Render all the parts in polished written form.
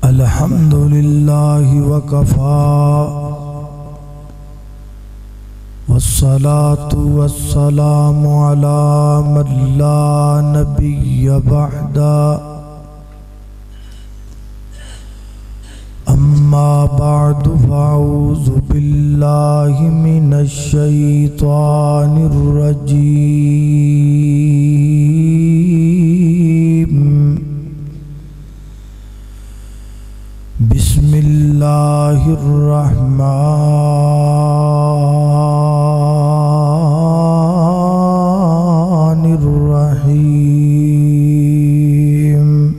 الحمد لله وكفى والصلاة والسلام على من لا نبي بعده أما بعد فأعوذ بالله من الشيطان الرجيم بسم الله الرحمن الرحيم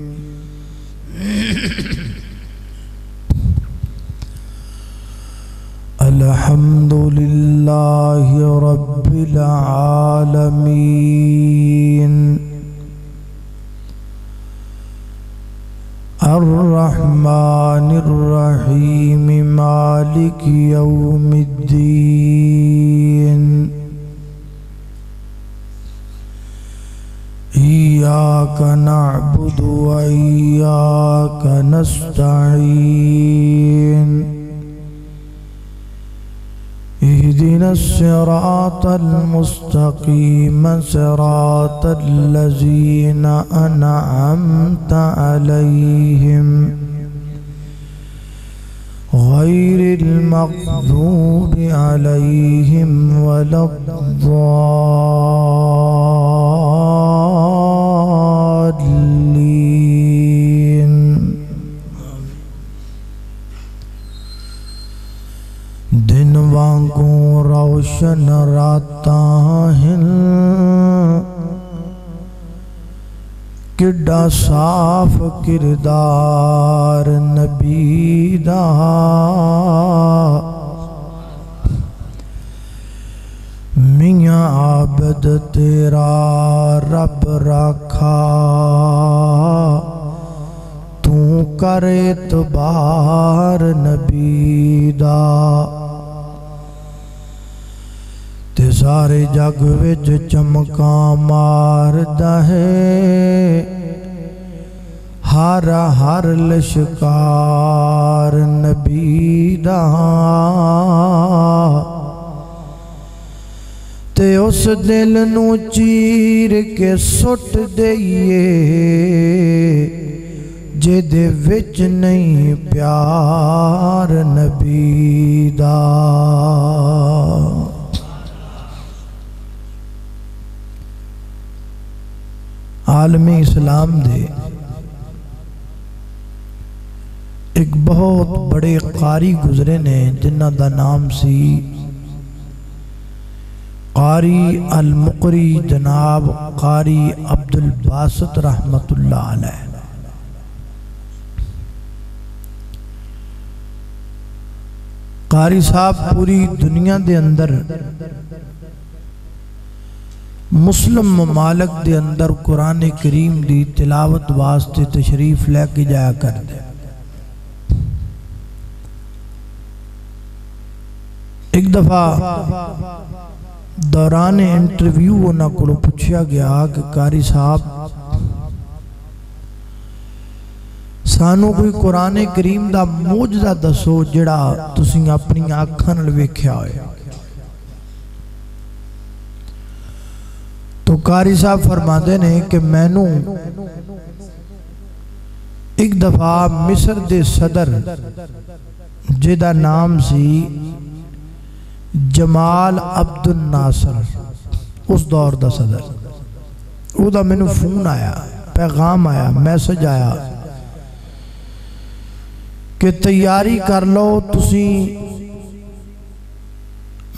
الحمد لله رب العالمين الرحمن الرحيم مالك يوم الدين إياك نعبد وإياك نستعين اهدنا الصراط المستقيم صراط الذين أنعمت عليهم غير المغضوب عليهم ولا الضالين دن وانگوں روشن راتاں ہیں کڈا صاف کردار نبی دا میاں عابد تیرا رب رکھا تو کر اعتبار نبی دا تے سارے جگ وچ چمکاں ماردا ہے ہر لشکار نبی دا تے اس دل نو چیر کے سٹ دئیے جے دے وچ نہیں پیار نبی دا عالمی اسلام دے ایک بہت بڑے قاری گزرے نے جنہ دا نام سی قاری المقری جناب قاری عبدالباسط رحمت اللہ علیہ قاری صاحب پوری دنیا دے اندر مسلم ممالک دے اندر قرآن کریم دی تلاوت واسطے تشریف لے کے جایا کر دے ایک دفعہ دوران انٹرویو انہاں کو پوچھا گیا کہ قاری صاحب سانو کوئی قرآن کریم دا موجزہ دسو جڑا تسیں اپنی آنکھاں نال ویکھیا ہوئے تو قاری صاحب فرماتے ہیں کہ میں نو ایک دفعہ مصر دے صدر جدا نام سی جمال عبد الناصر اس دور دا صدر او دا میں نو فون آیا پیغام آیا میسج آیا کہ تیاری کر لو تسی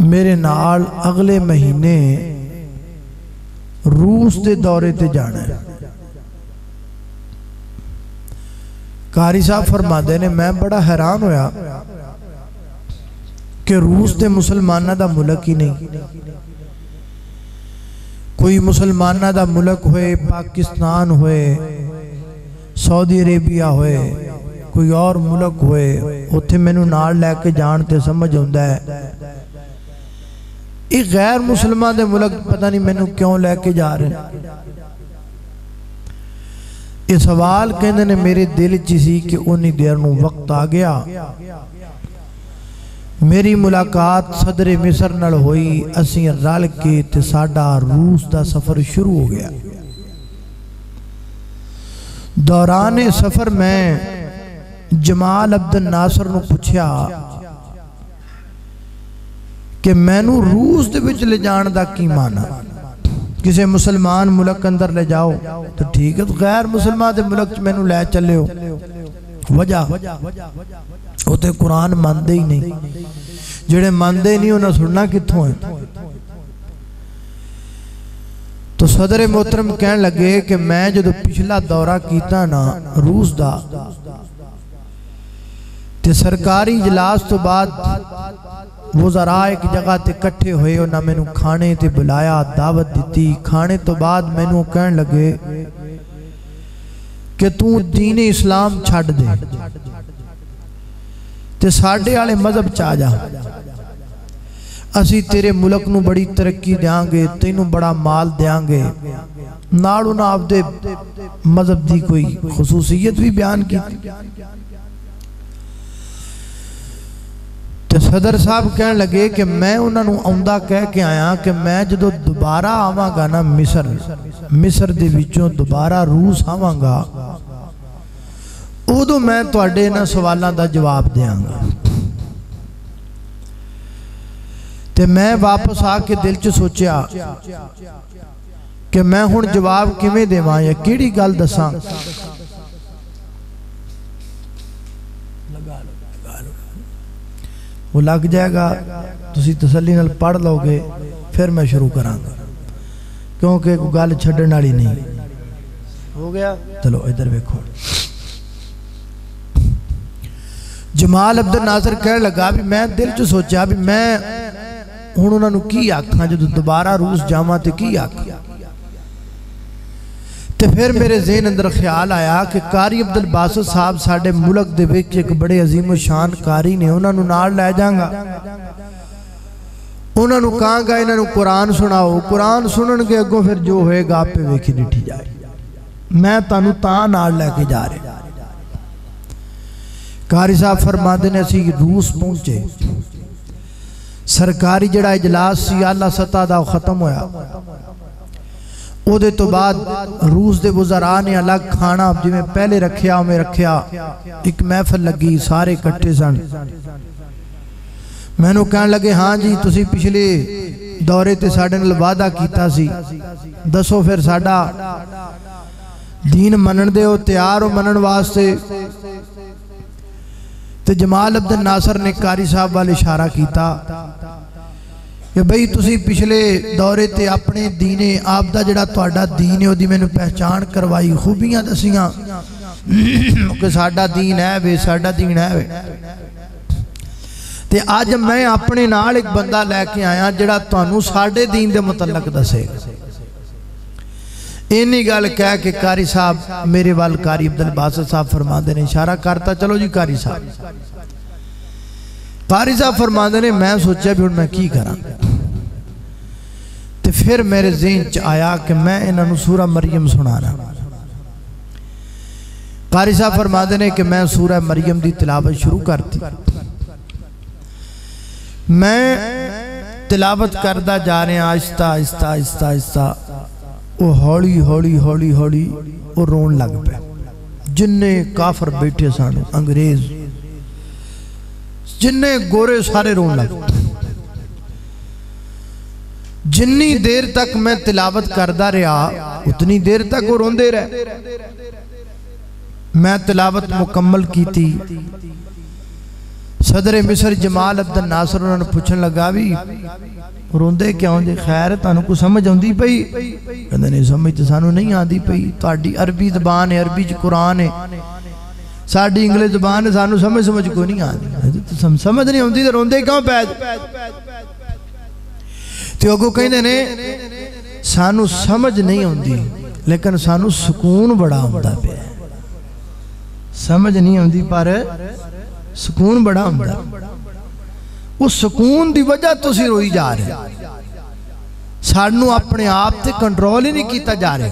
میرے نال اگلے مہینے روس دے دورے تے جانا ہے قاری صاحب فرماتے نے میں بڑا حیران ہویا کہ روس دے مسلمانہ دا ملک ہی نہیں کوئی مسلمانہ دا ملک ہوئے پاکستان ہوئے سعودی عربیہ ہوئے کوئی اور ملک ہوئے اتھے میں نو نال لے کے جانتے سمجھ ہوندہ ہے ایک غیر مسلمان دے ملک پتہ نہیں میں نو کیوں لے کے جا رہے ہیں یہ سوال کہندے نے میرے دل چ سی کہ انہی دیر نو وقت آ گیا میری ملاقات صدر مصر نال ہوئی اسیں رل کے تے ساڈا روس دا سفر شروع ہو گیا دوران سفر میں جمال عبد الناصر نو پوچھیا کہ مینوں روس دے وچ لے جان دا کی معنی کسے مسلمان ملک اندر لے جاؤ تو ٹھیک ہے تو غیر مسلمان دے ملک مینوں لے چلے ہو وجہ وہ تے قرآن ماندے ہی نہیں جڑے ماندے نہیں انہاں سننا کتھوں ہیں تو صدر محترم کہن لگے کہ میں جدو پچھلا دورہ کیتا نا روس دا تے سرکاری اجلاس تو بعد وزراء ایک جگہ تے کٹھے ہوئے انہاں میں نو کھانے تے بلایا دعوت دیتی کھانے تو بعد میں نو کہن لگے کہ تو دین اسلام چھڑ دے تے ساڑھے آلے مذہب چاہ جا اسی تیرے ملک نو بڑی ترقی دیاں گے تینوں بڑا مال دیاں گے ناڑو نا آپ دے مذہب دی کوئی خصوصیت بھی بیان کی تے صدر صاحب کہنے لگے کہ میں انہوں نے اوندہ کہہ کے آیا کہ میں جدو دوبارہ آواں گا نا مصر دے وچوں دوبارہ روس آواں گا او دو میں توڑے نا سوالان دا جواب دیاں گا تے میں واپس آ کے دل چ سوچیا کہ میں ہن جواب کیویں دیواں یا کیڑی گل دساں وہ لگ جائے گا تسی تسلی نال پڑھ لو گے پھر میں شروع کراں گا کیونکہ کوئی گل چھڈن والی نہیں ہو گیا چلو ادھر دیکھو جمال عبد الناصر کہنے لگا بھی میں دل چ سوچیا بھی میں ہن انہاں نو کی آکھاں جدوں دوبارہ روس جاواں تے کی آکھاں تے پھر میرے ذہن اندر خیال آیا کہ قاری عبد الباسط صاحب ساڑھے ملک دے وچ ایک بڑے عظیم و شان قاری نے انہاں نو نال لے جاں گا انہاں نو کہاں گا انہاں نو قرآن سناؤ قرآن سنن کے اگوں پھر جو ہوئے گا آپ پہ ویکھی ڈٹھی جائے میں تانوں تاں نال لے کے جا رہے قاری صاحب فرماندے نے اسی روس پہنچے سرکاری جڑا اجلاس سی اعلیٰ سطح دا ختم ہویا او دے تو بعد روس دے وزراء نے الگ کھانا جو میں پہلے رکھیا میں رکھیا ایک محفل لگی سارے کٹھے سن میں نو کہنے لگے ہاں جی تسی پچھلے دورے تے ساڑھے نال وعدہ کیتا سی دسو پھر ساڑھا دین منن دے ہو تیار ہو منن واسطے تے جمال عبد الناصر نے قاری صاحب والے اشارہ کیتا کہ بھئی تسی پچھلے دورے تے اپنے دینے آپ دا جڑا توڑا دین ہے وہ دی میں نے پہچان کروائی خوبیاں دسیاں کہ ساڑھا دین ہے بے ساڑھا دین ہے بے تے آج میں اپنے نال ایک بندہ لے کے آیا جڑا توانو ساڑھے دین دے متعلق دسے اینی گل کہہ کہ قاری صاحب میرے وال قاری عبد الباسط صاحب فرماندے نے اشارہ کرتا چلو جی قاری صاحب قاری صاحب فرماندے نے میں سوچا بھی ان میں کی کراں تے پھر میرے ذہن چ آیا کہ میں انہوں سورہ مریم سنانا قاری صاحب فرماندے نے کہ میں سورہ مریم دی تلاوت شروع کرتی میں تلاوت کردہ جا رہے ہیں آہستہ آہستہ آہستہ آہستہ وہ ہولی ہولی ہولی ہولی وہ رون لگ پہ جننے کافر بیٹھے سانو انگریز جننے گورے سارے رون لگ پہ جنی دیر تک میں تلاوت کردہ رہا اتنی دیر تک وہ رون دے رہے میں تلاوت مکمل کی تھی صدر مصر جمال عبد الناصر انہوں نے پوچھن لگا بھی روندے کیا ہوں جے خیر تانوں کو سمجھ ہوندی پئی کہندے نہیں سمجھ تے سانوں نہیں آندی پئی تہاڈی عربی زبان ہے عربی چ قرآن ہے ساڈی انگلش زبان ہے سانوں سمجھ کو نہیں آندی سمجھ نہیں ہوندی تے روندے کیوں پے تے اگوں کہندے نے سانوں سمجھ نہیں ہوندی لیکن سانوں سکون بڑا ہوندا پیا سمجھ نہیں ہوندی پر سکون بڑا ہوندا اس سکون دی وجہ تو سی روئی جا رہے سانوں اپنے آپ تے کنٹرول ہی نہیں کیتا جا رہے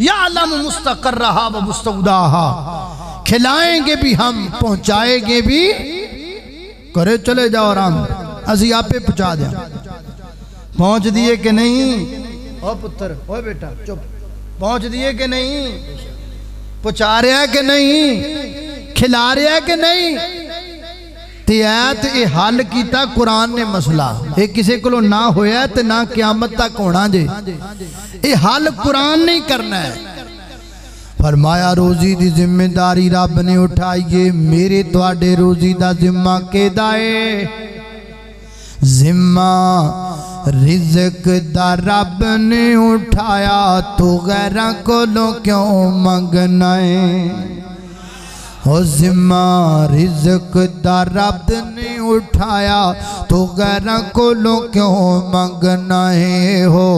یعلم مستقرہا و مستودعہا، کھلائیں گے بھی ہم، پہنچائیں گے بھی، کرے چلے جاؤ آرام، اسی آپ پہ پہنچا دیں۔ پہنچ دیئے کہ نہیں؟ او پتر، او بیٹا چپ، پہنچ دیئے کہ نہیں؟ پہنچا رہے ہیں کہ نہیں؟ کھلا رہے ہیں کہ نہیں؟ تیات اے حل کیتا قرآن نے مسئلہ، اے کسے کلو نہ ہویا تے نہ قیامت تک ہونا جے، اے حل قرآن نہیں کرنا ہے۔ فرمایا روزی دی ذمہ داری رب نے اٹھائیے، میرے تواڈے روزی دا ذمہ کے دائے، ذمہ رزق دا رب نے اٹھایا، تو غیرہ کو لو کیوں منگنا ہے؟ او ذمہ رزق دا رب نے اٹھایا، تو غیرہ کو لو کیوں منگنا ہے؟ ہو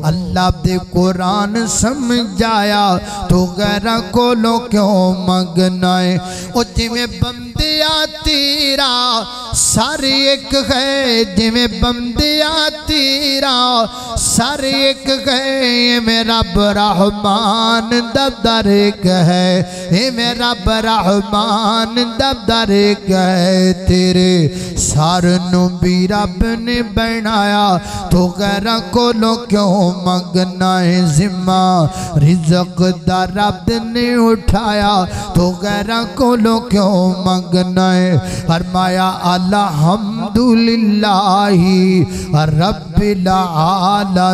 اللہ دے قرآن سمجھایا، تو غیرہ کو لو کیوں منگنا ہے؟ او جی میں بندیا تیرا سر ایک ہے، جی میں بندیا تیرا سر ایک ہے، میرا رحمان دا در ایک ہے، میرا رحمان دا در ایک ہے، تیرے سر نو بھی رب نے بنایا، تو غیرہ کو لو کیوں منگنا ہے؟ ذمہ رزق دا رب نے اٹھایا، تو غیرہ کو لو کیوں منگنا ہے؟ فرمایا الحمدللہ رب العالمین۔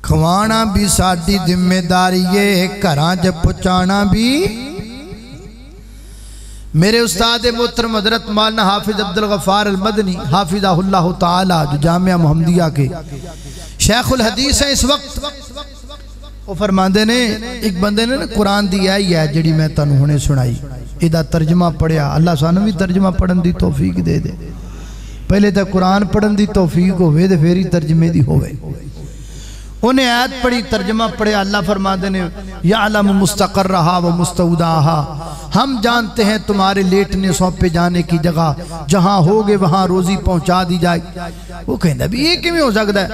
کھوانا بھی ساڑھی ذمہ داری ہے، گھراں جب پہنچانا بھی۔ میرے استاد محترم حضرت مولانا حافظ عبدالغفار المدنی حافظہ اللہ تعالی، جو جامعہ محمدیہ کے شیخ الحدیث ہیں اس وقت، وہ فرماندے نے ایک بندے نے قرآن دیا ہے جڑی میں تنو ہونے سنائی، ادھا ترجمہ پڑھیا، اللہ سانو بھی ترجمہ پڑھن دی توفیق دے دے، پہلے تا قرآن پڑھن دی توفیق ہوئے دے پھری ترجمے دی ہوئے، انہیں آیت پڑھی، ترجمہ پڑھے، اللہ فرماندے نے یعلم مستقرہا و مستودعہا، ہم جانتے ہیں تمہارے لیٹنے سونپے جانے کی جگہ، جہاں ہوگے وہاں روزی پہنچا دی جائے۔ وہ کہندہ بھی یہ کیوں ہو سکتا ہے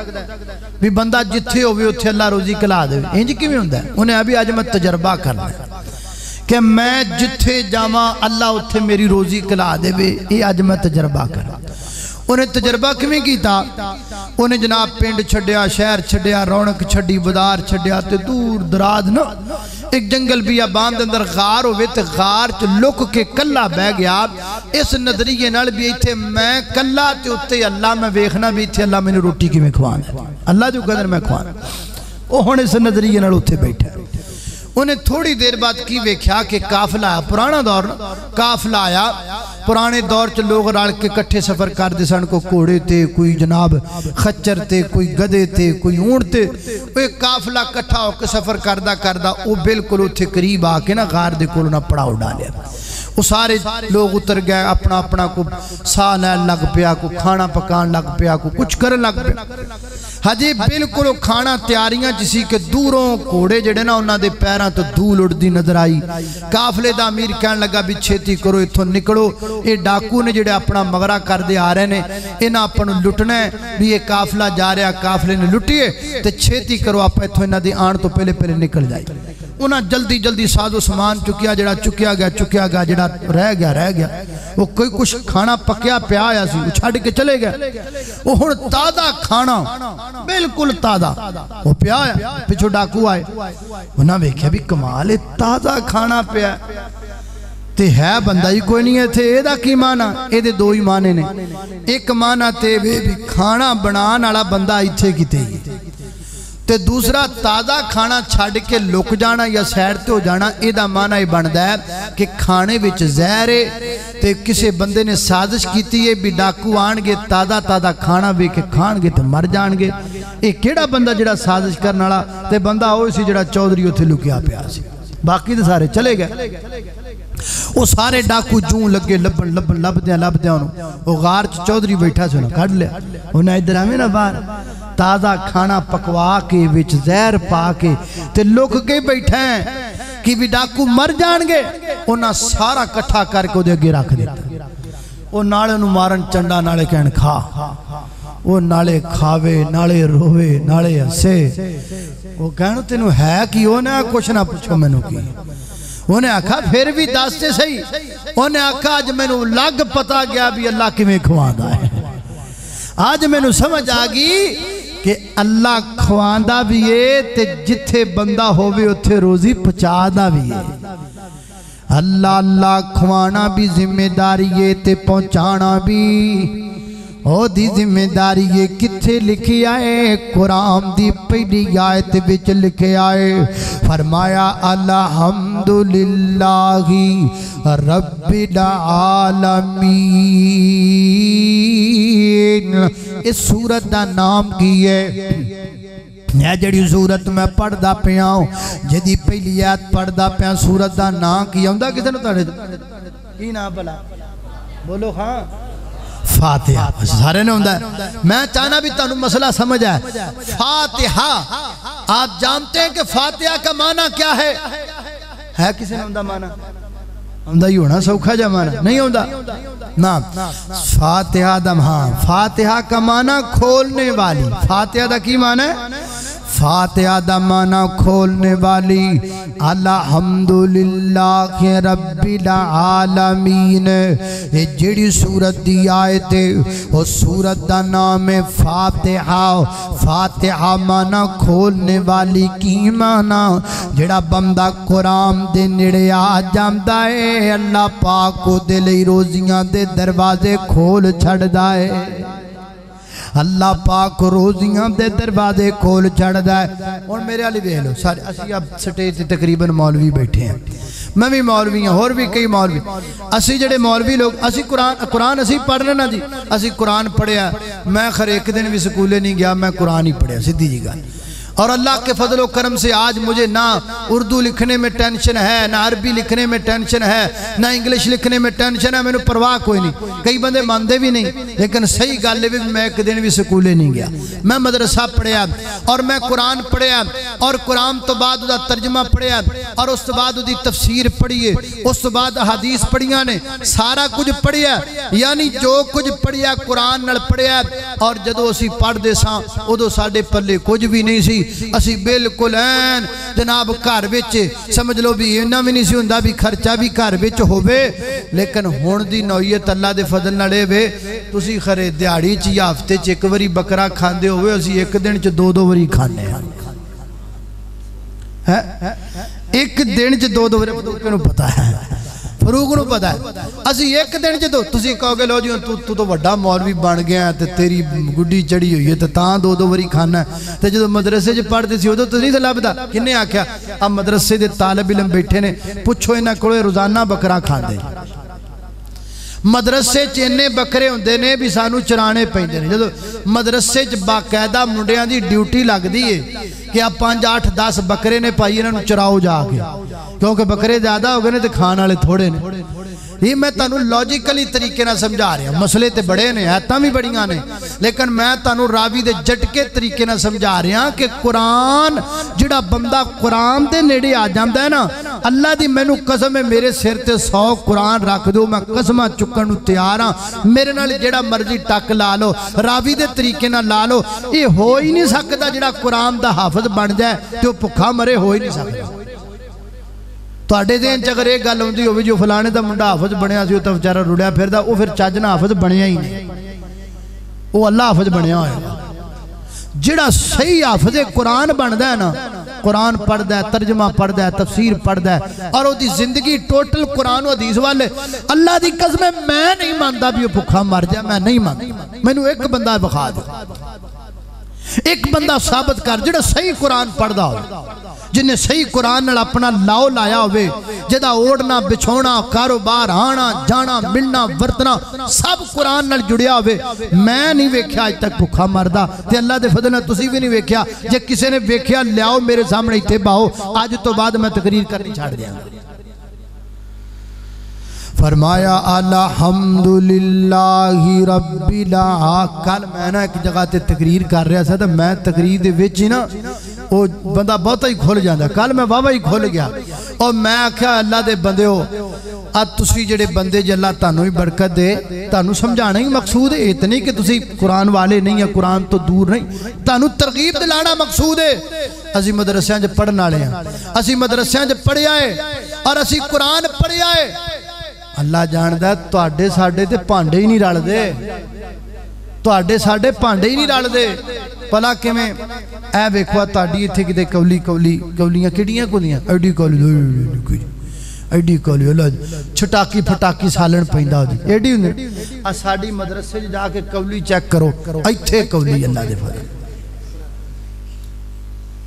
بھی بندہ جتھے ہوئے اتھے اللہ روزی کلا دے، انج کیوں ہوندہ ہے؟ انہیں ابھی آج میں تجربہ کرنا ہے کہ میں جتھے جاواں اللہ اتھے میری روزی کلا دے، یہ آج میں تجربہ کرنا۔ انہیں تجربہ کیوں کیتا؟ انہیں جناب پینڈ چھڑیا، شہر چھڑیا، رونق چھڑی، بدار چھڑیا، تے دور دراز نا ایک جنگل بھی باندھ اندر غار ہوئے، تے غار چ لک کے کلا بہ گیا، اس نظریے نال بھی ایتھے میں کلا تے اتے اللہ میں ویکھنا بھی ایتھے اللہ میں نے روٹی کی میں کھوانا، اللہ جو قدر میں کھوانا، وہ ہن اس نظریے نال اتے بیٹھا۔ انہیں تھوڑی دیر بعد کی ویکھیا کہ قافلہ آیا، پرانا دور قافلہ آیا، پرانے دور چ لوگ رل کے کٹھے سفر کر دے سن، کو کوڑے تے، کوئی جناب خچر تے، کوئی گدے تے، کوئی اونٹ تے، وہ ایک قافلہ کٹھا ہو کے سفر کردہ وہ بالکل اتھے قریب آ کے نا غار دے کولو نا پڑاؤ ڈالیا، وہ سارے لوگ اتر گئے، اپنا اپنا کو ساہ لین لگ پیا، کو کھانا پکان لگ پیا، کو کچھ کرن لگ پیا۔ ہجی بالکل کھانا تیاریاں جسی کے دوروں کوڑے جڑے نا انہاں دے پیراں تو دھول اڑدی نظر آئی۔ قافلے دا امیر کہنے لگا بھی چھیتی کرو اتھوں نکلو، یہ ڈاکو نے جڑے اپنا مغرہ کر دے آ رہے نے، انہاں اپنوں لٹنا ہے بھی یہ قافلہ جا رہا، قافلے نے لٹیے تے چھیتی کرو، آپ اتھوں انہاں دی آن تو پہلے پہلے نکل جائے۔ انہاں جلدی جلدی ساز و سامان چکیا، جڑا چکیا گیا، جڑا رہ گیا، وہ کوئی کچھ کھانا پکیا پیا آیا سی، وہ چھاڑ کے چلے گئے، وہ ہن تازہ کھانا بالکل تازہ وہ پیا آیا، پچھو ڈاکو آئے، انہاں ویکھیا بھی کمال ہے، تازہ کھانا پیا تے ہے بندہ ہی کوئی نہیں ہے تھے، ایدہ کی مانا؟ ایدے دو ہی مانے نے، ایک مانا تے بھی کھانا بنان آلا بندہ ہی تھے کی تے ہی، تے دوسرا تازہ کھانا چھاڑ کے لک جانا یا سیڑتے ہو جانا، ایدہ مانا ہی بندہ ہے کہ کھانے وچ زہر ہے، تے کسے بندے نے سازش کیتی ہے بھی ڈاکو آنگے تازہ کھانا بھی کہ کھانگے تے مر جانگے۔ ایک کیڑا بندہ جڑا سازش کرنا لا تے بندہ ہوئی سی جڑا چودری ہوتے لکیا پیا سی، باقی تے سارے چلے گئے۔ وہ سارے ڈاکو جون لگے لب دیا انہوں، وہ غار چودری بیٹھا سے انہوں کھڑ لیا، انہیں ادھر ہمیں نا بار تازہ کھانا پکوا کے وچ زہر پا کے تے لوگ کے بیٹھے ہیں کہ بھی ڈاکو مر جان گے، انہاں سارا کٹھا کر کے دے اگے رکھ دیتا، وہ نالے نو مارن چنڈا نالے کہن کھا وہ نالے کھاوے نالے روے نالے ہسے وہ کہنا تینو ہے کی انہیں کچھ نہ پوچھو میں نو کی انہیں آکھا پھر بھی داستے صحیح انہیں آکھا آج میں نو لگ پتا گیا بھی اللہ کی میں کھواندہ ہے آج میں نو سمجھ آگی کہ اللہ کھواندہ بھی ہے تے جتھے بندہ ہوئے اتھے روزی پچادہ بھی ہے اللہ اللہ کھوانا بھی ذمہ داری ہے تے پہنچانا بھی او دی ذمہ داری یہ کتھے لکھی آئے قرآن دی پہلی آیت وچ لکھے آئے فرمایا الحمدللہ رب العالمین اس سورت دا نام کی ہے یہ جڑی سورت میں پڑھ دا پیاؤں جدی پہلی آیت پڑھ دا پیاؤں سورت دا نام کی ہوں دا کسے نو تاڑے کی نام بلا بولو ہاں فاتحہ سارے نے ہوندہ ہے میں چاہنا بھی تانوں مسئلہ سمجھ ہے فاتحہ آپ جانتے ہیں کہ فاتحہ کا معنی کیا ہے کسی نے ہوندہ معنی ہوندہ ہی ہونا سوکھا جا معنی نہیں ہوندہ نا فاتحہ دا ہاں فاتحہ کا معنی کھولنے والی فاتحہ دا کی معنی فاتحہ دا معنی کھولنے والی الحمدللہ رب العالمین یہ جڑی سورت دی آیت ہے وہ سورت دا نام ہے فاتحہ فاتحہ معنی کھولنے والی کی معنی جڑا بندہ قرآن دے نڑے آ جاندہ ہے اللہ پاک کو دلی روزیاں دے دروازے کھول چھڑ دائے اللہ پاک روزیاں دے دروازے کھول چھڑ دائے اور میرے علی بے لو سارے اسی اب سٹیج تے تقریباً مولوی بیٹھے ہیں میں بھی مولوی ہیں اور بھی کئی مولوی اسی جڑے مولوی لوگ اسی قرآن اسی پڑھ لینا جی اسی قرآن پڑھیا میں خر ایک دن بھی سکولے نہیں گیا میں قرآن ہی پڑھیا سیدھی جی گا اور اللہ کے فضل و کرم سے آج مجھے نہ اردو لکھنے میں ٹینشن ہے نہ عربی لکھنے میں ٹینشن ہے نہ انگلش لکھنے میں ٹینشن ہے میں نے پرواہ کوئی نہیں کئی بندے ماندے بھی نہیں لیکن صحیح گالے بھی میں ایک دن بھی سکولے نہیں گیا میں مدرسہ پڑھیا اور میں قرآن پڑھیا اور قرآن تو بعد دا ترجمہ پڑھیا اور اس تو بعد دی تفسیر پڑھیے اس تو بعد حدیث پڑھیا نے سارا کچھ پڑھیا یعنی جو کچھ پڑھیا قرآن نل پڑھیا اور جدو اسی پڑھ دے ساں ادو ساڑے پلے کچھ بھی نہیں سی اسی بالکل این جناب گھر وچ سمجھ لو بھی اینا بھی نہیں سی ہوندہ بھی خرچہ بھی گھر وچ ہووے لیکن ہون دی نوعیت اللہ دے فضل نڑے وے تسی خرے دیاڑی چی ہفتے چ ایک وری بکرا کھاندے ہوئے اسی ایک دن چ دو وری کھانے ہیں ایک دن چ دو وری کنوں پتا ہے فروغ نو پتا ہے اسی ایک دن جدو تسی کہو گے لو جی تو وڈا مولوی بن گیا ہے تیری گڈی چڑی ہوئی ہے تاں دو وری کھانا ہے تے جدو مدرسے جو پڑھ دے سی تو نہیں لبدا کنے آکھیا اب مدرسے دے طالب علم بیٹھے نے پوچھو انہاں کولے روزانہ بکرا کھاندے مدرسے چینے بکرے ہوندے نے بھی سانو چرانے پیندے نے جدو مدرسے چ باقاعدہ منڈیاں دی ڈیوٹی لگ دی ہے کہ آپ 5 8 10 بکرے نے پائی انہوں چراؤ جا کے کیونکہ بکرے زیادہ ہو گئے نے تے کھان والے تھوڑے نے یہ میں تانوں لاجیکلی طریقے نہ سمجھا رہا ہوں مسئلے تے بڑے نے ایتاں بھی بڑیاں نے لیکن میں تانوں راوی دے جٹکے طریقے نہ سمجھا رہا ہوں کہ قرآن جڑا بندہ قرآن دے نیڑے آ جاندہ ہے نا اللہ دی میں نو قسم ہے میرے سر تے 100 قرآن رکھ دو میں قسمہ چکن نو تیار ہاں میرے نال جڑا مرضی ٹک لا لو راوی دے طریقے نہ لا لو یہ ہو ہی نہیں سکتا جڑا قرآن دا حافظ بن جائے تو پکھا مرے ہو ہی نہیں سکتا تو اڈے دین چاگر ایک گل ہوندی ہوئی جو فلانے دا منڈا حافظ بنیا سی تو بچارہ روڑیا پھر دا وہ پھر چاجنا حافظ بنیا ہی نہیں وہ اللہ حافظ بنیا ہے جڑا صحیح حافظ قرآن بندہ ہے نا قرآن پڑھ دا ہے ترجمہ پڑھ دا ہے تفسیر پڑھ دا ہے اور وہ دی زندگی ٹوٹل قرآن و حدیث والے اللہ دی قسم میں نہیں مانتا بھی وہ بھکھا مر جائے میں نہیں مانتا میں نے ایک بندہ بخا دیا ایک بندہ ثابت کر جڑا صحیح قرآن پڑھ دا ہو جنہیں صحیح قرآن نال اپنا لاؤ لایا ہوئے جدہ اوڑنا بچھونا کاروبار آنا جانا ملنا ورتنا سب قرآن نال جڑیا ہوئے میں نہیں ویکھیا آج تک بھکھا مردہ تے اللہ دے فضل نے تسی بھی نہیں ویکھیا جے کسے نے ویکھیا لیاؤ میرے سامنے اتھے باؤ آج تو بعد میں تقریر کرنی چھاڑ دیا فرمایا الحمدللہ رب العالمین کل میں نا ایک جگہ تے تقریر کر رہا سا تو میں تقریر دے وچ نا وہ بندہ بہت ہی کھل جاندہ کل میں بابا ہی کھل گیا اور میں آکھیا اللہ دے بندے ہو آج تسی جڑے بندے جی اللہ تانوں ہی برکت دے تانوں سمجھانا ہی مقصود ہے اتنی کہ تسی قرآن والے نہیں یا قرآن تو دور نہیں تانوں ترغیب دلانا مقصود ہے اسی مدرسیاں جب پڑھنا لے ہیں اسی مدرسیاں جب پڑھ آئے اور اسی قرآن پڑھ آئے اللہ جاندہ ہے تو آڈے ساڑھے تے پانڈے ہی نہیں رال دے تو آڈے ساڑھے پانڈے ہی نہیں رال دے پلا کہ میں اے بیکھوا تاڑی تھے کہ دے کولیاں کڑیاں کو دیاں ایڈی کولی اللہ چھٹاکی پھٹاکی سالن پہندہ ہو دی ایڈی ہوندے ساڑی مدرسے جا کے کولی چیک کرو ایتھے کولی اللہ دے فضل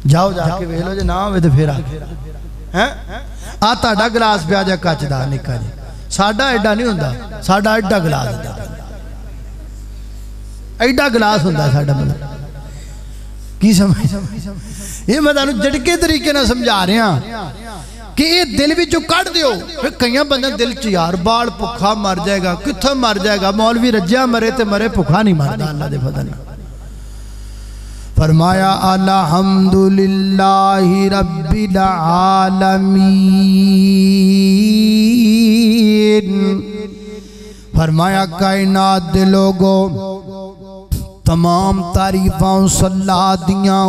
جاؤ جا کے ویلو جے نام وے دے پھیرا آتا ڈا گلاس پہ آجا کچھ دا نکا جی ساڑھا ایڈا نہیں ہوندہ ساڑھا ایڈا گلاس ہوندہ ایڈا گلاس ہوندہ ساڑھا مطلب کی سمجھ یہ میں دانو جڑکے طریقے نہ سمجھا رہے ہیں کہ یہ دل بھی جو کٹ دیو پھر کئیاں بندہ دل چیار بال پکھا مر جائے گا کتھا مر جائے گا مولوی رجیہ مرے تے مرے پکھا نہیں مردہ اللہ دے فضل فرمایا الحمدللہ رب العالمین فرمایا کائنات دے لوگوں تمام تعریفاں صلاح دیاں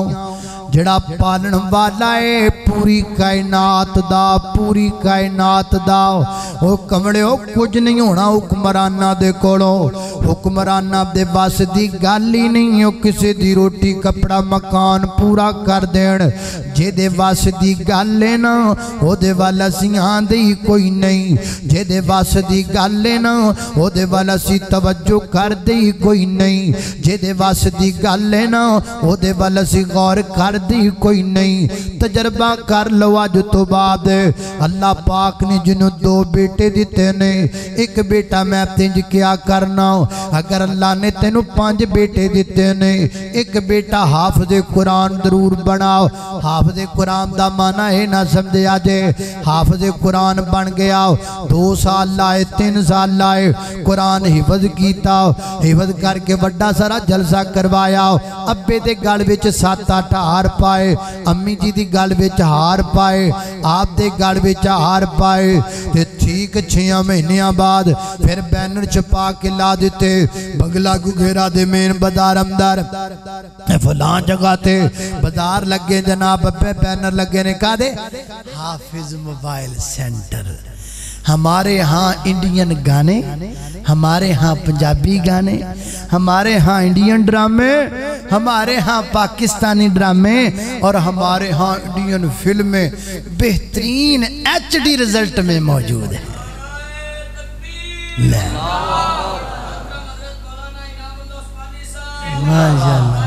جڑا پالن والا ہے پوری کائنات دا او کمڑے ہو کچھ نہیں ہونا حکمرانہ دے کولو حکمرانہ دے باس دی گالی نہیں ہو کسی دی روٹی کپڑا مکان پورا کر دین جے دے باس دی گالے نا او دے والا سیاں دی کوئی نہیں جے دے باس دی گالے نا او دے والا سی توجہ کر دی کوئی نہیں جے دے باس دی گالے نا او دے والا سی غور کر دی کوئی نہیں تجربہ کر لو آج تو بعد اللہ پاک نے جنہوں دو بیٹے دیتے نے ایک بیٹا میں تنج کیا کرنا اگر اللہ نے تینوں 5 بیٹے دیتے نے ایک بیٹا حافظ قرآن ضرور بناؤ حافظ قرآن دا معنی ہے نہ سمجھے آجے حافظ قرآن بن گیا 2 سال لائے 3 سال لائے قرآن حفظ کیتا حفظ کر کے وڈا سارا جلسہ کروایا ابے دے گل وچ 7-8 ہار پائے امی جی دی گل وچ ہار پائے آپ دے گل وچ ہار پائے تے ٹھیک 6 مہینیاں بعد پھر بینر چھپا کے لا دیتے بگلا کو گھیرا دے مین بازار اندر فلان جگہ تے بازار لگے جناب پہ بینر لگے نے کہا دے حافظ موبائل سینٹر ہمارے ہاں انڈین گانے ہمارے ہاں پنجابی گانے ہمارے ہاں انڈین ڈرامے ہمارے ہاں پاکستانی ڈرامے اور ہمارے ہاں انڈین فلمیں بہترین HD رزلٹ میں موجود ہیں ماشاءاللہ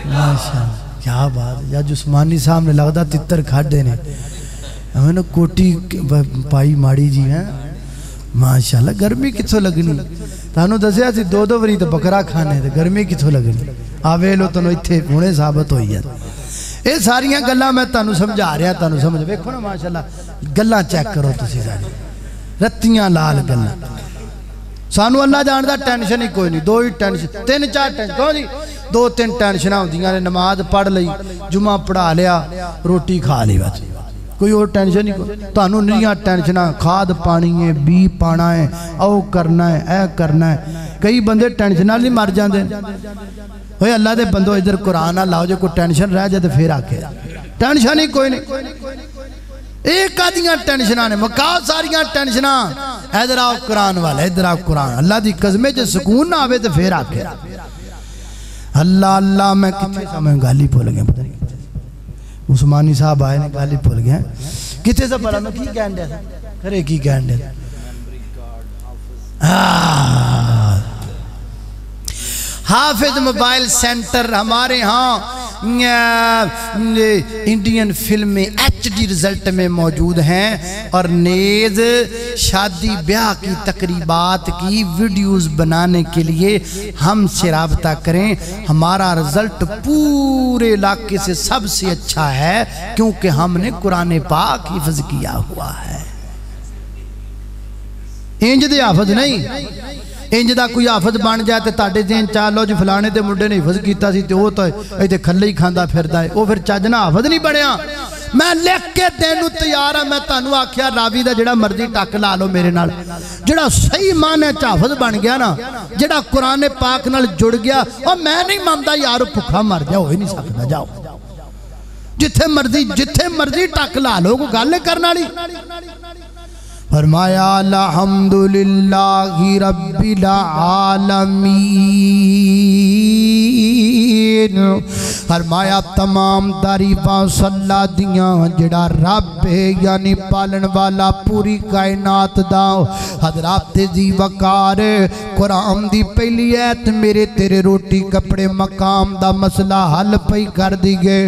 ماشاءاللہ کیا بات ہے یا جسمانی صاحب نے لگتا تتر کھاڑے نے ہمیں نے کوٹی پائی ماڑی جی ہیں ماشاءاللہ گرمی کتھو لگنی تانو دسیا سی 2 وری تو بکرا کھانے تھے گرمی کتھو لگنی آوے لو تنو اتھے ہونے ثابت ہوئی ہے اے ساریاں گلہ میں تانو سمجھا رہا تانو سمجھ ویکھو نا ماشاءاللہ گلہ چیک کرو تسی ساری رتیاں لال گلہ سانو اللہ جاندہ ٹینشن ہی کوئی نہیں 2 ہی ٹینشن 3-4 ٹینشن کہو جی 2-3 ٹینشنہ ہوں دیاں نے نماز پڑھ لئی جمعہ پڑھا لیا روٹی کھا لی بات کوئی اور ٹینشن نہیں کوئی تانوں نہیں ٹینشنہ کھاد پانی ہے بی پانا ہے او کرنا ہے اے کرنا ہے کئی بندے ٹینشنہ نہیں مر جاندے ہوئے اللہ دے بندو ادھر قرآن لاؤ جو کوئی ٹینشن رہ جائے تو پھر آکے ٹینشن ہی کوئی نہیں ایک آدھیاں ٹینشنہ نے مکاؤ ساریاں ٹینشنہ ادھر آؤ قرآن والا ادھر آؤ قرآن اللہ دی قسمیں جو سکون نہ آوے تو پھر آکے اللہ میں کتنے سامنے گالی بھول گئے پتہ نہیں عثمانی صاحب آئے نے گالی بھول گئے کتے سے پڑھا میں کی کہنڈے تھا کرے کی کہنڈے حافظ موبائل سینٹر ہمارے ہاں انڈین فلم میں HD رزلٹ میں موجود ہیں اور نیز شادی بیاہ کی تقریبات کی ویڈیوز بنانے کے لیے ہم سے رابطہ کریں ہمارا رزلٹ پورے علاقے سے سب سے اچھا ہے کیونکہ ہم نے قرآن پاک حفظ کیا ہوا ہے انج دے حافظ نہیں انج دا کوئی حافظ بن جائے تے تاڑے دین چاہ لو جو فلانے تے مڈے نے حفظ کیتا سی تے وہ تو ایتے کھلے ہی کھاندہ پھر دائے وہ پھر چاجنا حافظ نہیں بڑھیا میں لکھ کے دینو تیار ہاں. میں تانوں آکھیا راوی دا جڑا مرضی ٹک لا لو میرے نال, جڑا صحیح معنی حافظ بن گیا نا, جڑا قرآن پاک نال جڑ گیا, اور میں نہیں مانتا یار بھکھا مر جا, ہو ہی نہیں سکتا. جاؤ جتھے مرضی ٹک لا لو, کو گل کرن والی. فرمایا الحمدللہ رب العالمین. فرمایا تمام تعریفاں صلاح دیاں جڑا رب ہے یعنی پالن والا پوری کائنات دا. حضرات ذی وقار قرآن دی پہلی ایت میرے تیرے روٹی کپڑے مقام دا مسئلہ حل پئی کر دیگے.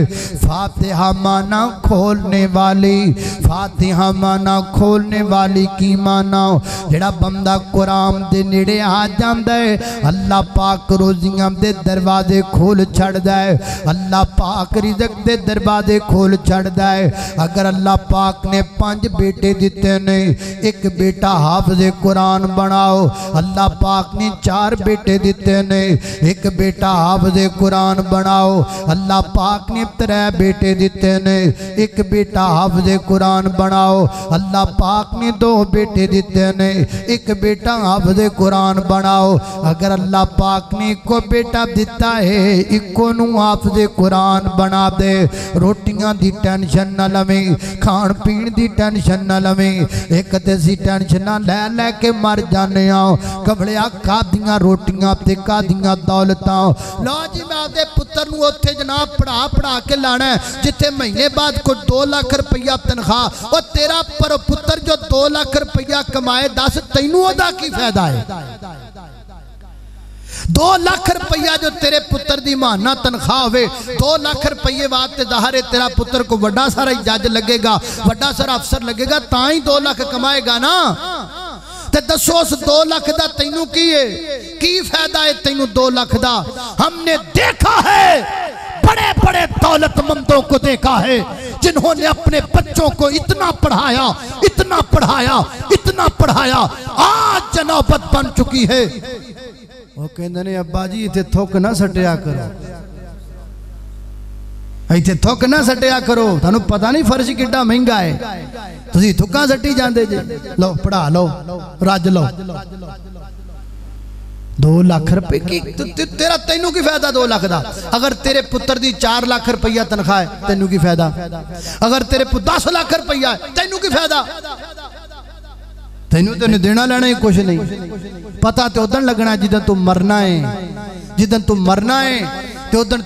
فاتحہ مانا کھولنے والی, فاتحہ مانا کھولنے والی کی مانا جڑا بندہ قرآن دے نیڑے آ جاندہ ہے اللہ پاک روزیاں دے دروازے کھول چھڑ دائے, اللہ پاک رزق دے دروازے کھول چھڑ دائے. اگر اللہ پاک نے 5 بیٹے دیتے نے, ایک بیٹا حافظ قرآن بناؤ. اللہ پاک نے 4 بیٹے دیتے نے, ایک بیٹا حافظ قرآن بناؤ. اللہ پاک نے 3 بیٹے دیتے نے, ایک بیٹا حافظ قرآن بناؤ. اللہ پاک نے 2 بیٹے دیتے نے, ایک بیٹا حافظ قرآن بناؤ. اگر اللہ پاک نے ایک بیٹا دیتا ہے, ایک نو حافظ قرآن بنا دے. روٹیاں دی ٹینشن نہ لویں, کھان پین دی ٹینشن نہ لویں, ایک تیسی ٹینشن نہ لے کے مر جانے آؤ. کبڑیا کا دیاں روٹیاں تے کا دیاں دولتاں. لو جی میں آدھے پتر نو اتھے جناب پڑھا کے لانا ہے جتے مہینے بعد کو 2 لاکھ روپیہ تنخواہ, اور تیرا پر پتر جو 2 لاکھ روپیہ کمائے 10 تینوں ادا کی فائدہ ہے. 2 لاکھ روپیہ جو تیرے پتر دی ماہانہ تنخواہ ہوئے, 2 لاکھ روپیے واسطے ظاہر ہے تیرا پتر کو بڑا سارا جج لگے گا, بڑا سارا افسر لگے گا, تاں ہی 2 لاکھ کمائے گا نا. تے دسو اس 2 لاکھ دا تینوں کی فائدہ ہے تینوں 2 لاکھ دا. ہم نے دیکھا ہے بڑے بڑے دولت مندوں کو دیکھا ہے جنہوں نے اپنے بچوں کو اتنا پڑھایا, اتنا پڑھایا, اتنا پڑھایا, آج جنابت بن چکی ہے. وہ کہندے نے ابا جی ایتھے تھوک نہ سٹیا کرو, ایتھے تھوک نہ سٹیا کرو, تانوں پتہ نہیں فرش کڈا مہنگا ہے, تسی تھکاں سٹی جاندے جے. لو پڑھا لو, رج لو. 2 لاکھ روپے کی تیرا تینوں کی فائدہ 2 لاکھ دا. اگر تیرے پتر دی 4 لاکھ روپیہ تنخواہ ہے تینوں کی فائدہ. اگر تیرے 10 لاکھ روپیہ ہے تینوں کی فائدہ. تینوں تو دینا لینا ہی کچھ نہیں. پتہ تے ادھن لگنا جدن تو مرنا ہے, جدن تو مرنا ہے تے ادھن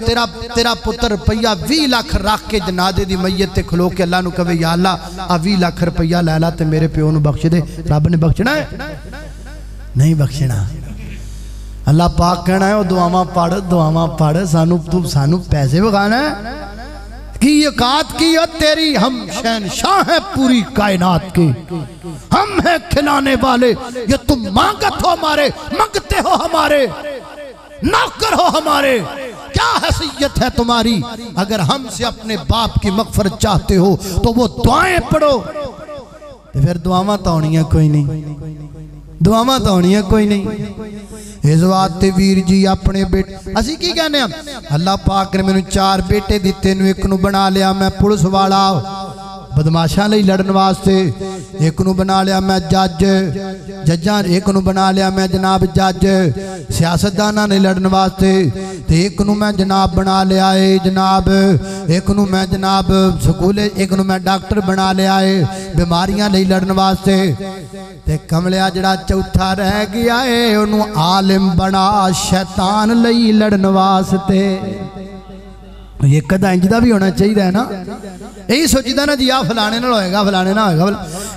تیرا پتر روپیہ 20 لاکھ رکھ کے جنازے دی میت تے کھلو کے اللہ نو کہے یا اللہ 20 لاکھ روپیہ لے لا تے میرے پیو نو بخش دے. رب نے بخشنا ہے؟ نہیں بخشنا. اللہ پاک کہنا ہے وہ دعاواں پڑھ سانو پیسے بغانا ہے کی یقات کی ہے تیری. ہم شہنشاہ ہیں پوری کائنات کی, ہم ہیں کھلانے والے, یہ تم مانگت ہو ہمارے, مانگتے ہو ہمارے, نوکر ہو ہمارے, کیا حیثیت ہے تمہاری. اگر ہم سے اپنے باپ کی مغفرت چاہتے ہو تو وہ دعائیں پڑھو. پھر دعاواں تو ہونی ہے کوئی نہیں, دعاواں تو ہونی ہے کوئی نہیں. حضرات ویر جی اپنے بیٹے اسی کی کہنے ہیں اللہ پاک نے میں 4 بیٹے دیتے نو, ایک نو بنا لیا میں پولیس والا بدماشاں لئی لڑن واسطے, ایک نو بنا لیا میں جج, ججاں ایک نو بنا لیا میں جناب جج سیاستدانہ نے لڑن واسطے, ایک نو میں جناب بنا لیا ہے جناب, ایک نو میں جناب سکول, ایک نو میں ڈاکٹر بنا لیا ہے بیماریاں لئی لڑن واسطے. تے کملیا جڑا چوتھا رہ گیا ہے انہوں عالم بنا شیطان لئی لڑن واسطے. یہ قدہ انجدہ بھی ہونا چاہیے ہے نا, یہی سوچیدہ نا جی فلانے نہ ہوئے گا فلانے نہ ہوئے گا.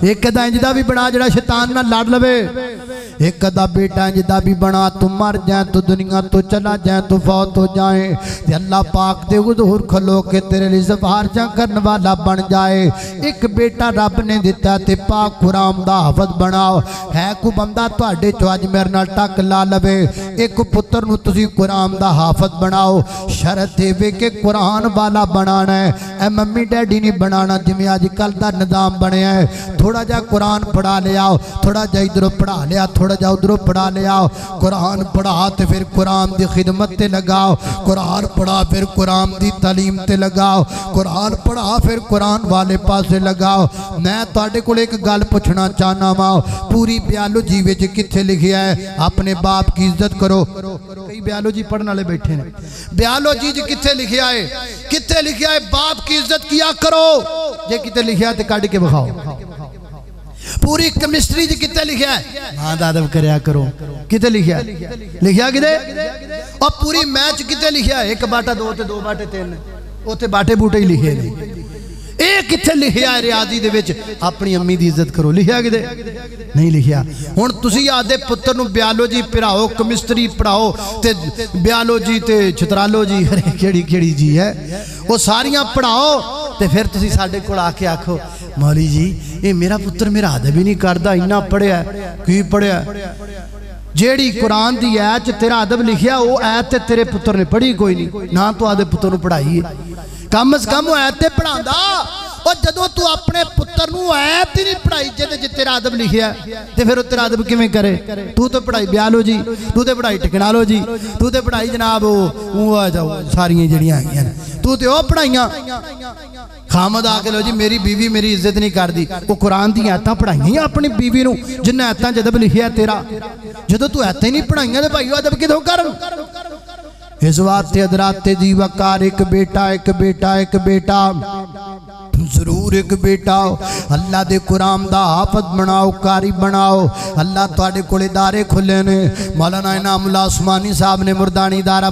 ایک قدہ انجدہ بھی بنا جڑا شیطان نہ لڑ لوے, ایک قدہ بیٹا انجدہ بھی بنا تو مر جائیں تو دنیا تو چلا جائیں تو فوت ہو جائیں, تے اللہ پاک دے ظہور کھلو کے تیرے لیے سفار جائیں کرنے والا بن جائے. ایک بیٹا رب نے دیتا تے پاک قرآن دا حفظ بناؤ. ہے کو بندہ تو اڈے چواج میرے نال ٹک لا لوے, ایک پتر نو تسی قرآن دا حافظ بناؤ. شرط ہے کہ قرآن والا بنانا ہے, اے ممی ڈیڈی نہیں بنانا جمیں آج کل دا نظام بنے ہیں. تھوڑا جا قرآن پڑھا لیا, تھوڑا جا ادھر پڑھا لیا, تھوڑا تھوڑا جا ادھروں پڑھا لے آؤ قرآن پڑھا تے پھر قرآن دی خدمت تے لگاؤ قرآن پڑھا پھر قرآن دی تعلیم تے لگاؤ قرآن پڑھا پھر قرآن والے پاسے لگاؤ میں تواڈے کول ایک گل پوچھنا چاہنا وا پوری بیالوجی وچ کتھے لکھیا ہے اپنے باپ کی عزت کرو کئی بیالوجی پڑھن والے بیٹھے ہیں بیالوجی جی کتھے لکھیا ہے باپ کی عزت کیا کرو جے کتھے لکھیا تے کڈ کے بخاؤ پوری کیمسٹری جی کتے لکھیا ہے ماں دا ادب کریا کرو کتے لکھیا کتے اور پوری میچ کتے لکھیا ہے 1/2 تے 2/3 اوتے باٹے بوٹے ہی لکھے نہیں اے کتے لکھیا ہے ریاضی دے وچ اپنی امی دی عزت کرو لکھیا کتے نہیں لکھیا ہن تسی آدے پتر نو بیالوجی پڑھاؤ کیمسٹری پڑھاؤ تے بیالوجی تے چترالوجی کیڑی جی ہے وہ ساریاں پڑھاؤ تے پھر تسی ساڈے کول آ کے آکھو مولی جی اے میرا پتر میرا ادب ہی نہیں کردا اتنا پڑھیا ہے کی پڑھیا جیڑی قرآن دی ایت تیرا ادب لکھیا وہ ایت تیرے پتر نے پڑھی کوئی نہیں نہ تو آدھے پتر نے پڑھائی ہے کم از کم وہ ایت پڑھاندا اور جدو تو اپنے پتر نو ایت ہی نہیں پڑھائی جے تیرا ادب لکھیا تے پھر تیرا ادب کیویں کرے تو پڑھائی بیالوجی تو تے پڑھائی ٹیکنالوجی تو تے پڑھائی جناب وہ ساریاں جڑیاں آئیاں تو تے وہ پڑھائیاں خامد آکے لو جی میری بیوی میری عزت نہیں کر دی وہ قرآن دی ایتاں پڑھائیاں اپنی بیوی نو جنہ ایتاں جدب لکھیا تیرا جدو تو ایتاں نہیں پڑھائیاں تے بھائیو ادب کدھوں کرن اس واسطے حضرات جی وقار ایک بیٹا ضرور ایک بیٹا اللہ دے قرآن دا حافظ بناؤ قاری بناؤ اللہ تواڈے کول ادارے کھلے نے مولانا انعام اللہ عثمانی صاحب نے مردانی ادارہ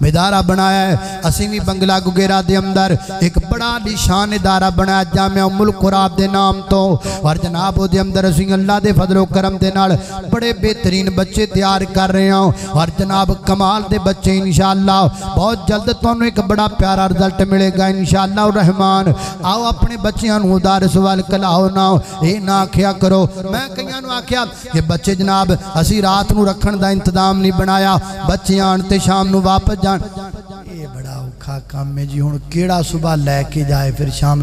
ادارہ بنایا ہے اسی بھی بنگلہ گگیرہ دے اندر ایک بڑا نشان ادارہ بنایا جامعہ ام القرآن دے نام تو اور جناب دے اندر اسی اللہ دے فضل و کرم دے نال بڑے بہترین بچے تیار کر رہے ہیں اور جناب کمال دے بچے انشاءاللہ بہت جلد تانوں ایک بڑا پیارا رزلٹ ملے گا انشاءاللہ الرحمن آؤ اپنے بچیاں نو ادارے سوال کلاؤ نہ اے نہ آکھیا کرو میں کئیاں نو آکھیا کہ بچے جناب اسی رات نو رکھن دا انتظام نہیں بنایا بچے آن تے شام نو واپس یہ بڑا اوکھا کام ہے جی ہن کیڑا صبح لے کے جائے پھر شام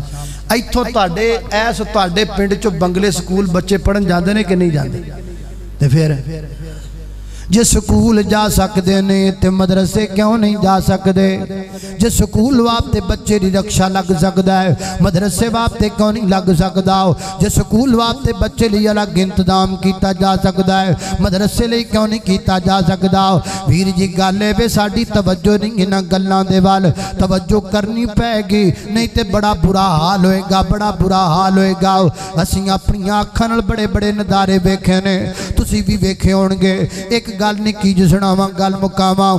ایتھوں تواڈے ایس تواڈے پنڈ چوں بنگلے سکول بچے پڑھن جاندے نے کہ نہیں جاندے تے پھر جے سکول جا سکدے نے تے مدرسے کیوں نہیں جا سکدے جے سکول واسطے بچے دی رکشا لگ سکدا ہے مدرسے واسطے کیوں نہیں لگ سکدا جے سکول واسطے بچے لئی الگ انتظام کیتا جا سکدا ہے مدرسے لئی کیوں نہیں کیتا جا سکدا ویر جی گل ہے وے ساڈی توجہ نہیں انہاں گلاں دے وال توجہ کرنی پے گی نہیں تے بڑا برا حال ہوئے گا اسیں اپنی آنکھاں نال بڑے بڑے نظارے ویکھے نے تسی بھی ویکھے ہون گے ایک گل نہیں کی جو سناواں گل مکاواں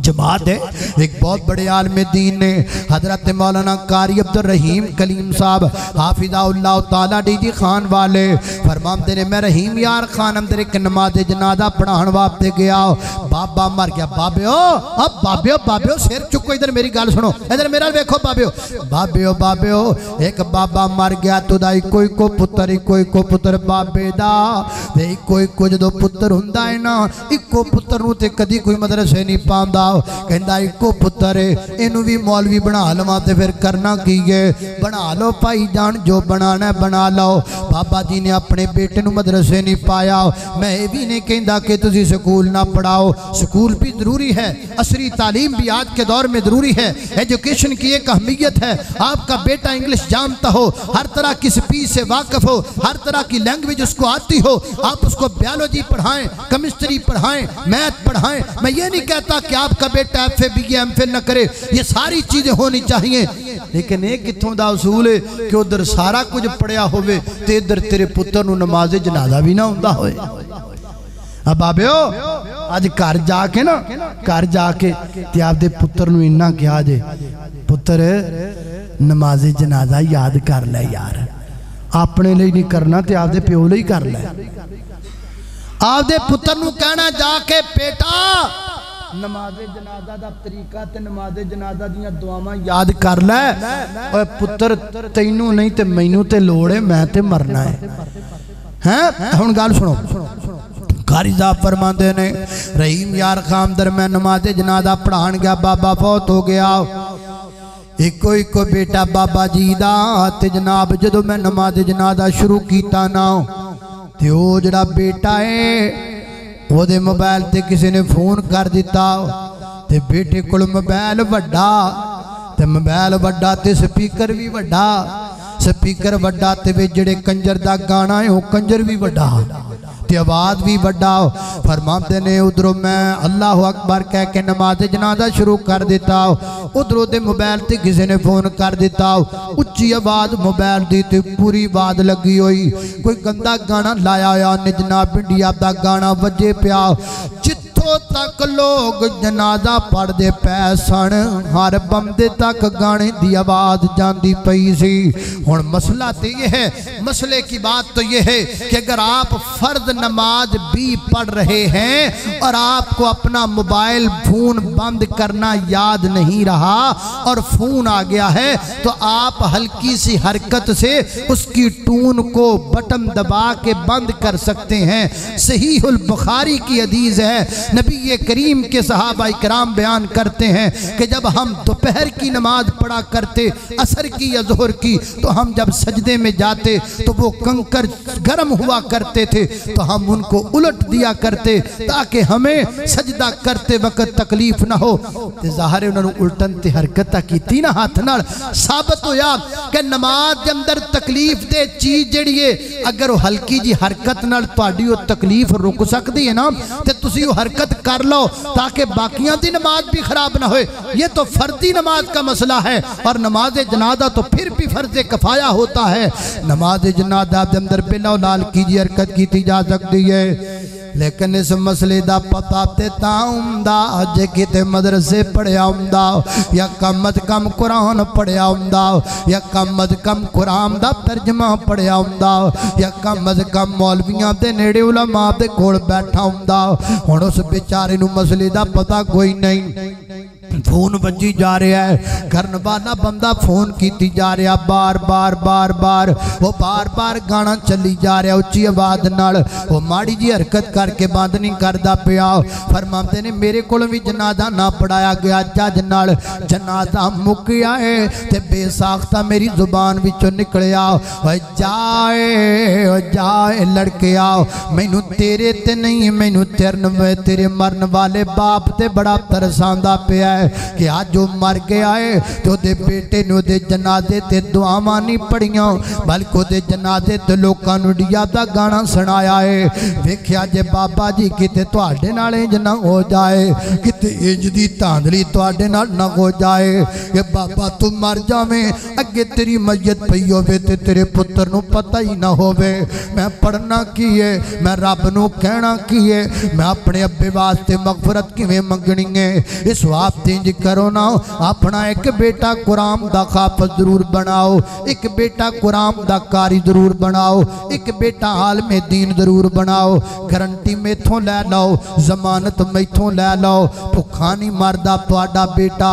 جماعت ہے ایک بہت بڑے عالم دین نے حضرت مولانا قاری عبد الرحیم کلیم صاحب حافظہ اللہ تعالیٰ ڈی جی خان والے فرماندے نے میں رحیم یار خان اندر ایک نماز جنازہ پڑھان واسطے گیا بابا مر گیا بابیو سر چکو ادھر میری گل سنو ادھر میرا دیکھو بابیو ایک بابا مر گیا تو دا کوئی کو پتر بابے دا کوئی جدو پتر ہوندا ہے نا ایکو پتر نو تے کدی کوئی مدرسے نہیں پاوندا کہندا ایکو پتر ہے اینو بھی مولوی بنا لواں تے پھر کرنا کی ہے بنا لو بھائی جان جو بنانا ہے بنا لو بابا جی نے اپنے بیٹے نو مدرسے نہیں پایا میں یہ بھی نہیں کہندا کہ تسی سکول نہ پڑھاؤ سکول بھی ضروری ہے عصری تعلیم بھی آج کے دور میں ضروری ہے ایجوکیشن کی ایک اہمیت ہے آپ کا بیٹا انگلش جانتا ہو ہر طرح کی سپیچ سے واقف ہو ہر طرح کی لینگویج اس کو آتی ہو آپ اس کو بیالوجی پڑھائیں کیمسٹری پڑھائیں میتھ پڑھائیں میں یہ نہیں کہتا کہ آپ کا بیٹا F A B A MPhil نہ کرے یہ ساری چیزیں ہونی چاہیے لیکن ایک اتھوں دا اصول ہے کہ ادھر سارا کچھ پڑھیا ہوئے تے ادھر تیرے پتر نو نماز جنازہ بھی نہ ہوندا ہوئے اب آبیو آج کار جا کے تے آپ دے پتر نو انہا کیا جے پتر نماز جنازہ یاد کر لے یار اپنے لئے نہیں کرنا تے آپ دے پیو لئے کر لے آپ دے پتر نو کہنا جا کے بیٹا نماز جنازہ دا طریقہ تے نماز جنازہ دیاں دعاواں یاد کر لے اور پتر تینوں نہیں تے مینوں تے لوڑے میں تے مرنا ہے ہن گل سنو قاری صاحب فرماندے نے رحیم یار خان در میں نماز جنازہ پڑھان گیا بابا فوت ہو گیا ایکو بیٹا بابا جی دا تے جناب جدو میں نماز جنازہ شروع کیتا نا تے او جڑا بیٹا ہے وہ دے موبائل تے کسی نے فون کر دیتا تے بیٹے کول موبائل وڈا تے موبائل وڈا تے سپیکر بھی وڈا سپیکر وڈا تے وچ جڑے کنجر دا گانا ہے وہ کنجر بھی وڈا تے آواز بھی وڈا فرماتے نے ادھروں میں اللہ اکبر کہہ کے نماز جنازہ شروع کر دیتا ادھروں دے موبائل تے کسی نے فون کر دیتا اچھی آواز موبائل دی تے پوری آواز لگی ہوئی کوئی گندا گانا لایا یا نجنا پنڈیا دا گانا وجے پیا جتھوں تک لوگ جنازہ پڑھ دے پیسن ہر بندے تک گانے دی آواز جاندی پئی سی ہن مسئلہ تے یہ ہے مسئلے کی بات تو یہ ہے کہ اگر آپ فرض نماز بھی پڑھ رہے ہیں اور آپ کو اپنا موبائل فون بند کرنا یاد نہیں رہا اور فون آ گیا ہے تو آپ ہلکی سی حرکت سے اس کی ٹون کو بٹن دبا کے بند کر سکتے ہیں صحیح البخاری کی حدیث ہے نبی کریم کے صحابہ کرام بیان کرتے ہیں کہ جب ہم دوپہر کی نماز پڑھا کرتے عصر کی یا ظہر کی تو ہم جب سجدے میں جاتے تو وہ کنکر گرم ہوا کرتے تھے تو ہم ان کو الٹ دیا کرتے تاکہ ہمیں سجدہ کرتے وقت تکلیف نہ ہو تے ظاہر انہوں نے الٹن تے حرکتہ کی تین ہاتھ نال ثابت ہویا کہ نماز کے اندر تکلیف دے چیز جڑیے اگر وہ ہلکی جی حرکت نال تواڈی وہ تکلیف رک سکتی ہے نا تے تسی وہ حرکت کر لو تاکہ باقیاں دی نماز بھی خراب نہ ہوئے یہ تو فردی نماز کا مسئلہ ہے اور نماز جنازہ تو پھر بھی فرض کفایہ ہوتا ہے نماز جنازہ دے اندر بلا لال کیجئے حرکت کی جا سکتی ہے لیکن اس مسئلے دا پتہ تے تاؤں جے کتے مدرسے پڑھیا ہوں یا کم از کم قرآن پڑھیا ہوں یا کم از کم قرآن دا ترجمہ پڑھیا ہوں یا کم از کم مولویاں دے نیڑے علماء دے کھوڑ بیٹھا ہوں اس بیچارے نو مسئلے دا پتہ کوئی نہیں فون بجی جا رہا ہے گھرن والا بندہ فون کیتی جا رہا بار بار بار بار وہ بار بار گانا چلی جا رہا اچھی آواز نال وہ ماڑی جی حرکت کر کے بند نہیں کردا پیا فرماتے نے میرے کول بھی جنازہ نہ پڑھایا گیا جج نال جنازہ مکیا ہے تے بے ساختہ میری زبان وچوں نکلیا جائے لڑکے آؤ مینوں تیرے تے نہیں مینوں تیرے مرن والے باپ تے بڑا ترساندہ پیا ہے کہ آج جو مر گیا ہے تو دے بیٹے نو دے جنازے تے دعاواں نہیں پڑھیاں بلکہ دے جنازے تے لوکاں نو ڈیا دا گانا سنایا ہے ویکھیا جے بابا جی کتے تواڈے نال انج نہ ہو جائے کتے انج دی تاندلی تواڈے نال نہ ہو جائے کہ بابا تو مر جاویں اگے تیری میت پئی ہووے تے تیرے پتر نو پتہ ہی نہ ہووے میں پڑھنا کی ہے میں رب نو کہنا کی ہے میں اپنے ابے واسطے مغفرت کیویں منگنی ہے اس واسطے انج کرو نا اپنا ایک بیٹا قرآن دا حافظ ضرور بناؤ ایک بیٹا قرآن دا قاری ضرور بناؤ ایک بیٹا عالم دین ضرور بناؤ گارنٹی میتھوں لے لو ضمانت میتھوں لے لو بھکھانی مردہ تواڈا بیٹا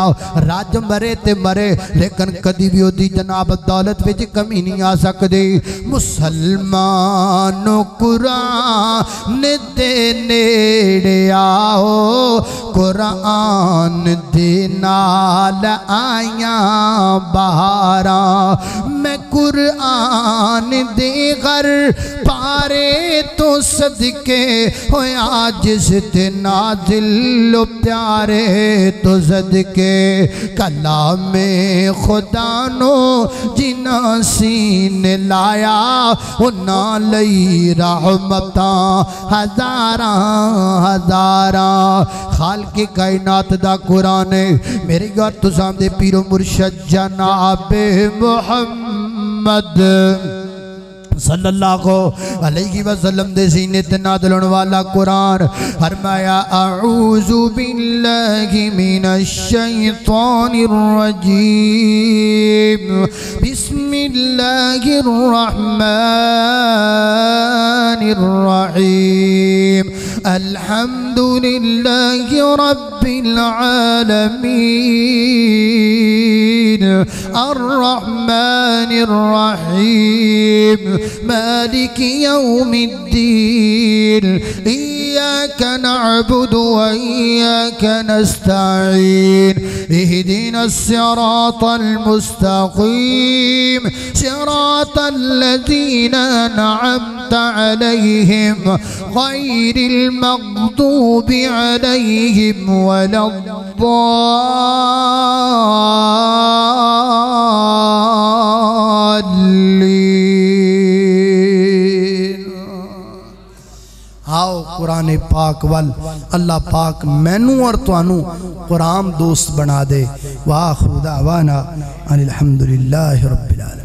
راج مرے تے مرے لیکن کدی بھی دی جناب دولت وچ کمی نہیں آ سکدی مسلمانو قرآن دے نیڑے آؤ قرآن دے نال آیاں بہاراں میں قرآن دے غر پارے تو صدقے ہویا جس تے نازل و پیارے تو صدقے کلام خدا نو جنا سین لایا انہاں لئی رحمتاں ہزاراں ہزاراں خالق کائنات دا قرآن ہے میرے گھر تو سامنے پیر و مرشد جناب محمد صلی اللہ علیہ وسلم دے سینے تے نازلن والا قرآن فرمایا اعوذ باللہ من الشیطان الرجیم بسم اللہ الرحمن الرحیم الحمدللہ رب العالمین الرحمن الرحیم مالك يوم الدين إياك إياك نعبد وإياك نستعين اهدنا الصراط المستقيم صراط الذين أنعمت عليهم غير المغضوب عليهم ولا الضالين. آؤ قرآن پاک وال اللہ پاک مینوں اور توانوں قرآن دوست بنا دے. وآخر دعوانا ان الحمدللہ رب العالمین.